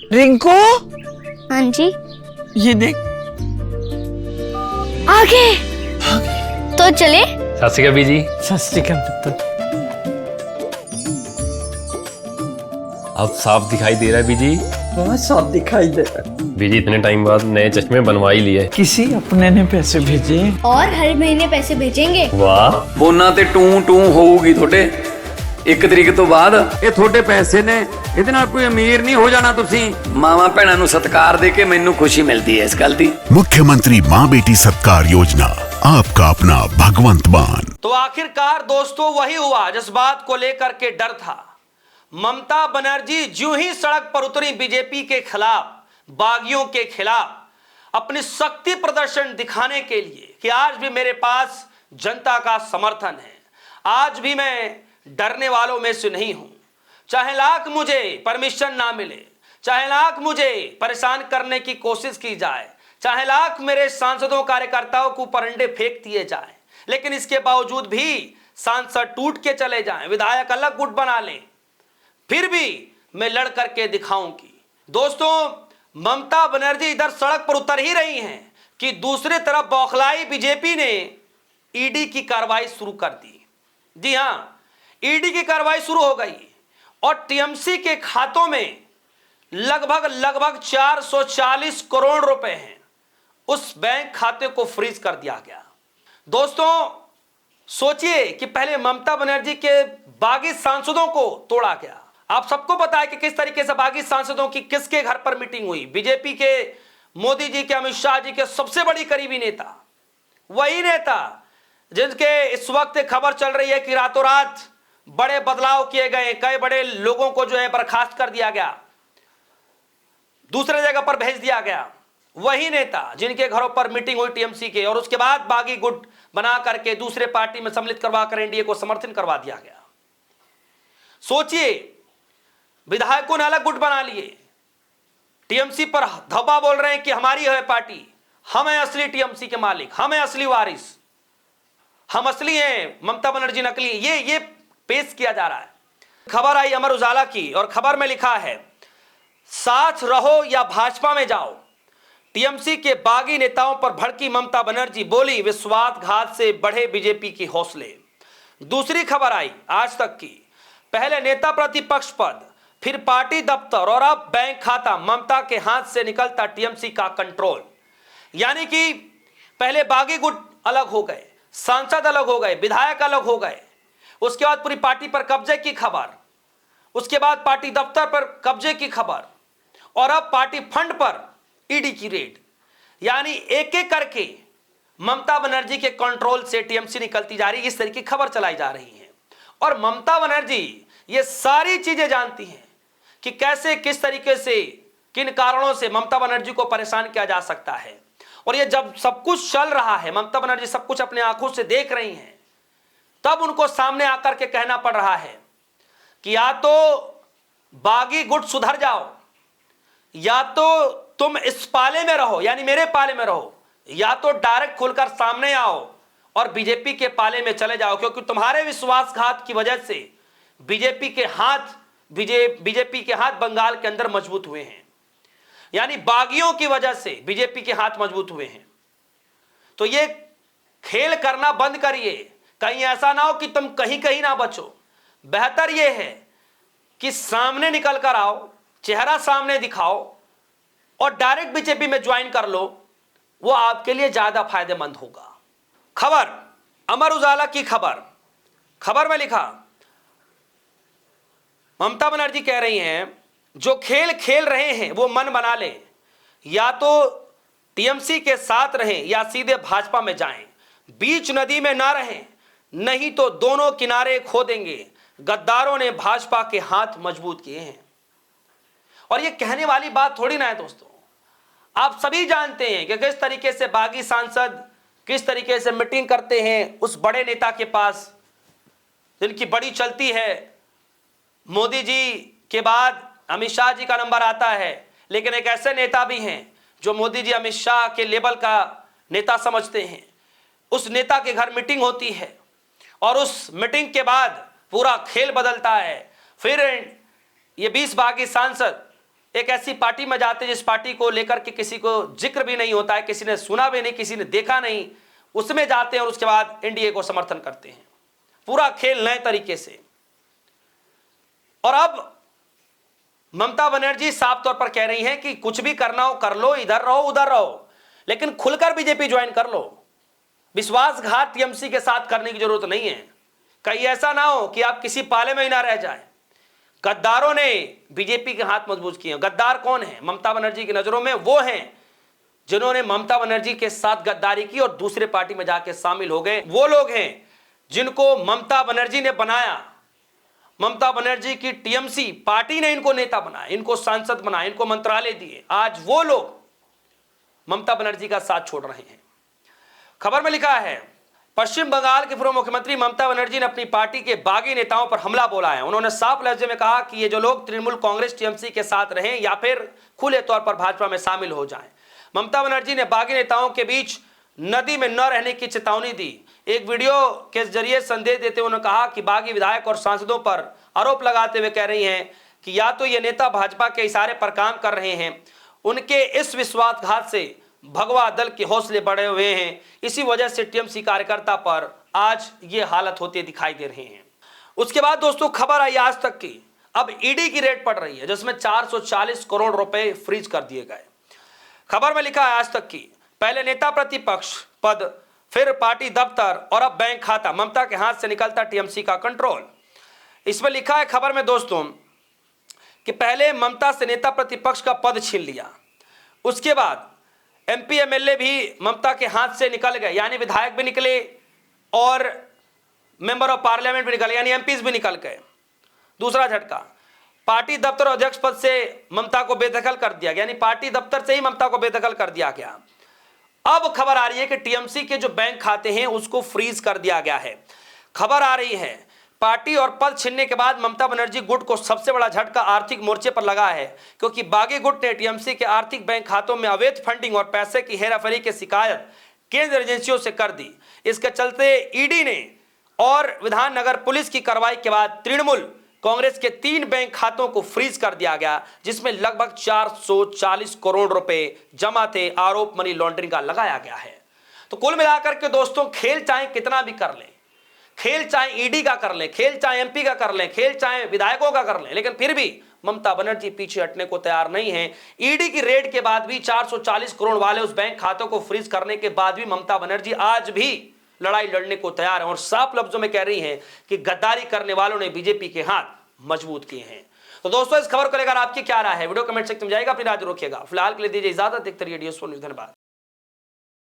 रिंकू, हाँ जी। ये देख। आगे तो चले। सत श्री अकाल बीजी। सत श्री अकाल पुत्र। अब साफ दिखाई दे रहा है बीजी। बहुत साफ दिखाई दे रहा है। बीजी इतने टाइम बाद नए चश्मे बनवा ही लिए। किसी अपने ने पैसे भेजे और हर महीने पैसे भेजेंगे। वाह। ਫੋਨਾਂ ਤੇ ਟੂ ਟੂ ਹੋਊਗੀ ਤੁਹਾਡੇ 1 ਤਰੀਕ ਤੋਂ ਬਾਅਦ। ਇਹ ਤੁਹਾਡੇ ਪੈਸੇ ਨੇ, ਇਹਦੇ ਨਾਲ ਕੋਈ ਅਮੀਰ ਨਹੀਂ ਹੋ ਜਾਣਾ ਤੁਸੀਂ। ਮਾਵਾਂ ਭੈਣਾਂ ਨੂੰ ਸਤਿਕਾਰ ਦੇ ਕੇ ਮੈਨੂੰ ਖੁਸ਼ੀ ਮਿਲਦੀ ਹੈ ਇਸ ਗੱਲ ਦੀ। मुख्यमंत्री माँ बेटी सत्कार योजना, आपका अपना भगवंत मान। तो आखिरकार दोस्तों वही हुआ जिस बात को लेकर के डर था। ममता बनर्जी ज्यों ही सड़क पर उतरी बीजेपी के खिलाफ, बागियों के खिलाफ अपनी शक्ति प्रदर्शन दिखाने के लिए कि आज भी मेरे पास जनता का समर्थन है, आज भी मैं डरने वालों में से नहीं हूं। चाहे लाख मुझे परमिशन ना मिले, चाहे लाख मुझे परेशान करने की कोशिश की जाए, चाहे लाख मेरे सांसदों कार्यकर्ताओं को ऊपर अंडे फेंक दिए जाए, लेकिन इसके बावजूद भी सांसद टूट के चले जाएं, विधायक अलग गुट बना लें, फिर भी मैं लड़ करके दिखाऊंगी। दोस्तों, ममता बनर्जी इधर सड़क पर उतर ही रही हैं कि दूसरी तरफ बौखलाई बीजेपी ने ईडी की कार्रवाई शुरू कर दी। जी हां, ईडी की कार्रवाई शुरू हो गई और टीएमसी के खातों में लगभग 440 करोड़ रुपए हैं। उस बैंक खाते को फ्रीज कर दिया गया। दोस्तों, सोचिए कि पहले ममता बनर्जी के बागी सांसदों को तोड़ा गया। आप सबको पता है कि किस तरीके से बागी सांसदों की किसके घर पर मीटिंग हुई। बीजेपी के मोदी जी के, अमित शाह जी के सबसे बड़ी करीबी नेता, वही नेता जिनके इस वक्त खबर चल रही है कि रातों रात बड़े बदलाव किए गए, कई बड़े लोगों को जो है बर्खास्त कर दिया गया, दूसरे जगह पर भेज दिया गया। वही नेता जिनके घरों पर मीटिंग हुई टीएमसी के, और उसके बाद बागी गुट बना करके दूसरे पार्टी में सम्मिलित करवा कर एनडीए को समर्थन करवा दिया गया। सोचिए, विधायकों ने अलग गुट बना लिए, टीएमसी पर धब्बा बोल रहे हैं कि हमारी है पार्टी, हम हैं असली टीएमसी के मालिक, हम हैं असली वारिस, हम असली हैं, ममता बनर्जी नकली। ये पेश किया जा रहा है। खबर आई अमर उजाला की और खबर में लिखा है, साथ रहो या भाजपा में जाओ, टीएमसी के बागी नेताओं पर भड़की ममता बनर्जी, बोली विश्वासघात से बढ़े बीजेपी के हौसले। दूसरी खबर आई आज तक की, पहले नेता प्रतिपक्ष पद, फिर पार्टी दफ्तर और अब बैंक खाता, ममता के हाथ से निकलता टीएमसी का कंट्रोल। यानी कि पहले बागी गुट अलग हो गए, सांसद अलग हो गए, विधायक अलग हो गए, उसके बाद पूरी पार्टी पर कब्जे की खबर, उसके बाद पार्टी दफ्तर पर कब्जे की खबर, और अब पार्टी फंड पर ईडी की रेड। यानी एक एक करके ममता बनर्जी के कंट्रोल से टीएमसी निकलती जा रही है। इस तरह की खबर चलाई जा रही है और ममता बनर्जी ये सारी चीजें जानती हैं कि कैसे, किस तरीके से, किन कारणों से ममता बनर्जी को परेशान किया जा सकता है। और ये जब सब कुछ चल रहा है, ममता बनर्जी सब कुछ अपने आंखों से देख रही हैं, तब उनको सामने आकर के कहना पड़ रहा है कि या तो बागी गुट सुधर जाओ, या तो तुम इस पाले में रहो, यानी मेरे पाले में रहो, या तो डायरेक्ट खुलकर सामने आओ और बीजेपी के पाले में चले जाओ, क्योंकि तुम्हारे विश्वासघात की वजह से बीजेपी के हाथ बंगाल के अंदर मजबूत हुए हैं। यानी बागियों की वजह से बीजेपी के हाथ मजबूत हुए हैं। तो ये खेल करना बंद करिए, कहीं ऐसा ना हो कि तुम कहीं कहीं ना बचो। बेहतर यह है कि सामने निकल कर आओ, चेहरा सामने दिखाओ और डायरेक्ट बीजेपी में ज्वाइन कर लो, वो आपके लिए ज्यादा फायदेमंद होगा। खबर अमर उजाला की खबर में लिखा, ममता बनर्जी कह रही हैं जो खेल खेल रहे हैं वो मन बना लें, या तो टीएमसी के साथ रहें या सीधे भाजपा में जाएं, बीच नदी में ना रहें, नहीं तो दोनों किनारे खो देंगे। गद्दारों ने भाजपा के हाथ मजबूत किए हैं। और ये कहने वाली बात थोड़ी ना है दोस्तों, आप सभी जानते हैं कि किस तरीके से बागी सांसद किस तरीके से मीटिंग करते हैं उस बड़े नेता के पास, जिनकी बड़ी चलती है। मोदी जी के बाद अमित शाह जी का नंबर आता है, लेकिन एक ऐसे नेता भी हैं जो मोदी जी अमित शाह के लेवल का नेता समझते हैं। उस नेता के घर मीटिंग होती है और उस मीटिंग के बाद पूरा खेल बदलता है। फिर ये 20 बागी सांसद एक ऐसी पार्टी में जाते हैं जिस पार्टी को लेकर के किसी को जिक्र भी नहीं होता है, किसी ने सुना भी नहीं, किसी ने देखा नहीं, उसमें जाते हैं और उसके बाद एनडीए को समर्थन करते हैं। पूरा खेल नए तरीके से। और अब ममता बनर्जी साफ तौर पर कह रही हैं कि कुछ भी करना हो कर लो, इधर रहो उधर रहो, लेकिन खुलकर बीजेपी ज्वाइन कर लो। विश्वासघात टीएमसी के साथ करने की जरूरत नहीं है। कहीं ऐसा ना हो कि आप किसी पाले में ही ना रह जाए। गद्दारों ने बीजेपी के हाथ मजबूत किए। गद्दार कौन है? ममता बनर्जी की नजरों में वो हैं जिन्होंने ममता बनर्जी के साथ गद्दारी की और दूसरे पार्टी में जाके शामिल हो गए। वो लोग हैं जिनको ममता बनर्जी ने बनाया। ममता बनर्जी की टीएमसी पार्टी ने इनको नेता बनाया, इनको सांसद बनाया, इनको मंत्रालय दिए। आज वो लोग ममता बनर्जी का साथ छोड़ रहे हैं। खबर में लिखा है, पश्चिम बंगाल के पूर्व मुख्यमंत्री ममता बनर्जी ने अपनी पार्टी के बागी नेताओं पर हमला बोला है। उन्होंने साफ लहजे में कहा कि ये जो लोग तृणमूल कांग्रेस टीएमसी के साथ रहें या फिर खुले तौर पर भाजपा में शामिल हो जाएं। ममता बनर्जी ने बागी नेताओं के बीच नदी में न रहने की चेतावनी दी। एक वीडियो के जरिए संदेश देते हुए उन्होंने कहा कि बागी विधायक और सांसदों पर आरोप लगाते हुए कह रही हैं कि या तो ये नेता भाजपा के इशारे पर काम कर रहे हैं, उनके इस विश्वासघात से भगवा दल के हौसले बढ़े हुए हैं, इसी वजह से टीएमसी कार्यकर्ता पर आज ये हालत होती दिखाई दे रही है। उसके बाद दोस्तों खबर आई आज तक की। अब ईडी की रेड पड़ रही है जिसमें 440 करोड़ रुपए फ्रीज कर दिए गए। खबर में लिखा है आज तक की, पहले नेता प्रतिपक्ष पद, फिर पार्टी दफ्तर और अब बैंक खाता, ममता के हाथ से निकलता टीएमसी का कंट्रोल। इसमें लिखा है खबर में दोस्तों कि पहले ममता से नेता प्रतिपक्ष का पद छीन लिया, उसके बाद एमपी एमएलए भी ममता के हाथ से निकल गए, यानी विधायक भी निकले और मेंबर ऑफ पार्लियामेंट भी निकले, यानी एमपीज भी निकल गए। दूसरा झटका, पार्टी दफ्तर अध्यक्ष पद से ममता को बेदखल कर दिया गया, यानी पार्टी दफ्तर से ही ममता को बेदखल कर दिया गया। अब खबर आ रही है कि टीएमसी के जो बैंक खाते हैं उसको फ्रीज कर दिया गया है। खबर आ रही है पार्टी और पद छीनने के बाद ममता बनर्जी गुट को सबसे बड़ा झटका आर्थिक मोर्चे पर लगा है, क्योंकि बागी गुट ने टीएमसी के आर्थिक बैंक खातों में अवैध फंडिंग और पैसे की हेराफेरी की शिकायत केंद्रीय एजेंसियों से कर दी। इसके चलते ईडी ने और विधाननगर पुलिस की कार्रवाई के बाद तृणमूल कांग्रेस के 3 बैंक खातों को फ्रीज कर दिया गया, जिसमें लगभग 440 करोड़ रुपए जमा थे। आरोप मनी लॉन्ड्रिंग का लगाया गया है। तो कुल मिलाकर के दोस्तों खेल चाहे कितना भी कर लें, खेल चाहे ईडी का कर लें, खेल चाहे एमपी का कर लें, खेल चाहे विधायकों का कर लें, लेकिन फिर भी ममता बनर्जी पीछे हटने को तैयार नहीं है। ईडी की रेड के बाद भी 440 करोड़ वाले उस बैंक खातों को फ्रीज करने के बाद भी ममता बनर्जी आज भी लड़ाई लड़ने को तैयार है और साफ लफ्जों में कह रही हैं कि गद्दारी करने वालों ने बीजेपी के हाथ मजबूत किए हैं। तो दोस्तों इस खबर को लेकर आपकी क्या राय है, वीडियो कमेंट सेक्शन में जाएगा, अपनी राय रखिएगा। फिलहाल के लिए दीजिए इजाजत, देखते रहिए न्यूज़। धन्यवाद।